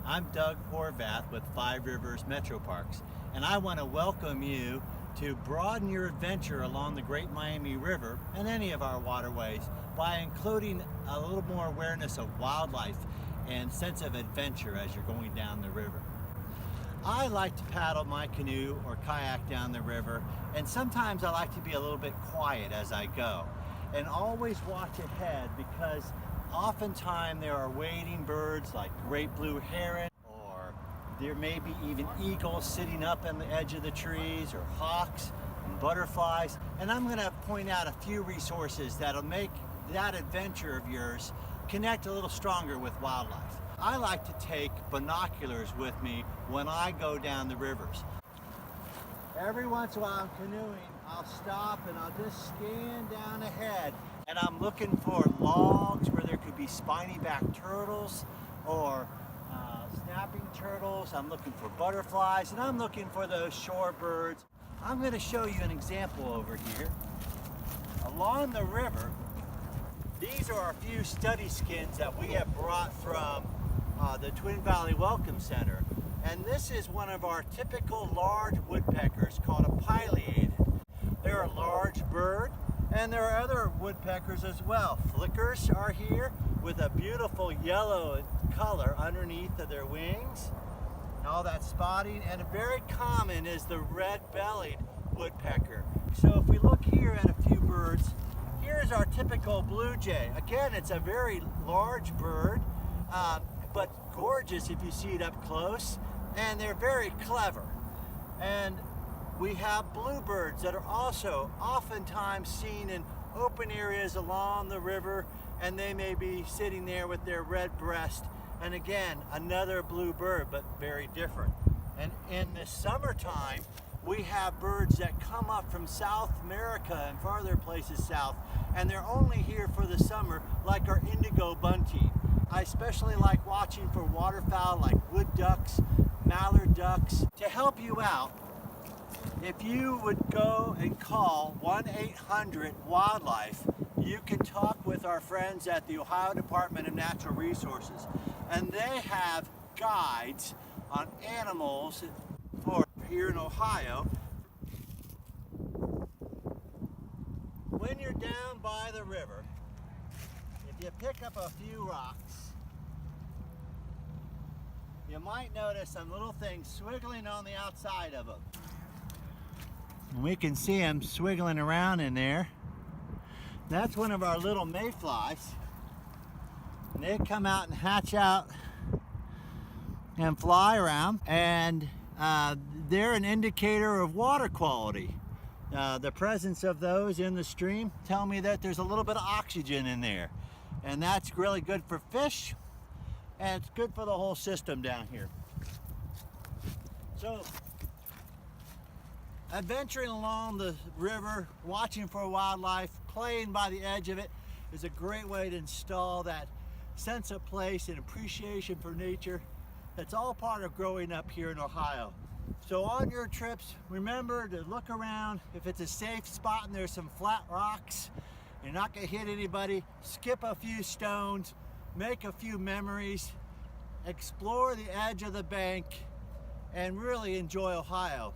I'm Doug Horvath with Five Rivers Metro Parks, and I want to welcome you to broaden your adventure along the Great Miami River and any of our waterways by including a little more awareness of wildlife and sense of adventure as you're going down the river. I like to paddle my canoe or kayak down the river, and sometimes I like to be a little bit quiet as I go. And always watch ahead, because oftentimes there are wading birds like great blue heron, or there may be even eagles sitting up on the edge of the trees, or hawks and butterflies. And I'm going to point out a few resources that'll make that adventure of yours connect a little stronger with wildlife. I like to take binoculars with me when I go down the rivers. Every once in a while I'm canoeing, I'll stop and I'll just scan down ahead, and I'm looking for logs where there could be spiny-backed turtles or snapping turtles. I'm looking for butterflies, and I'm looking for those shorebirds. I'm going to show you an example over here. Along the river, these are a few study skins that we have brought from the Twin Valley Welcome Center. And this is one of our typical large woodpeckers called a pileated. They're a large bird, and there are other woodpeckers as well. Flickers are here with a beautiful yellow color underneath of their wings and all that spotting. And very common is the red-bellied woodpecker. So if we look here at a few birds, here's our typical blue jay. Again, it's a very large bird, but gorgeous if you see it up close, and they're very clever. And we have bluebirds that are also oftentimes seen in open areas along the river, and they may be sitting there with their red breast. And again, another bluebird, but very different. And in the summertime, we have birds that come up from South America and farther places south, and they're only here for the summer, like our indigo bunting. I especially like watching for waterfowl like wood ducks, mallard ducks. To help you out, if you would go and call 1-800-WILDLIFE, you can talk with our friends at the Ohio Department of Natural Resources, and they have guides on animals for here in Ohio. When you're down by the river, if you pick up a few rocks, you might notice some little things swiggling on the outside of them. And we can see them swiggling around in there. That's one of our little mayflies. And they come out and hatch out and fly around, and they're an indicator of water quality. The presence of those in the stream tell me that there's a little bit of oxygen in there, and that's really good for fish, and it's good for the whole system down here. So adventuring along the river, watching for wildlife, playing by the edge of it is a great way to install that sense of place and appreciation for nature. That's all part of growing up here in Ohio. So on your trips, remember to look around. If it's a safe spot and there's some flat rocks, you're not going to hit anybody, skip a few stones, make a few memories, explore the edge of the bank, and really enjoy Ohio.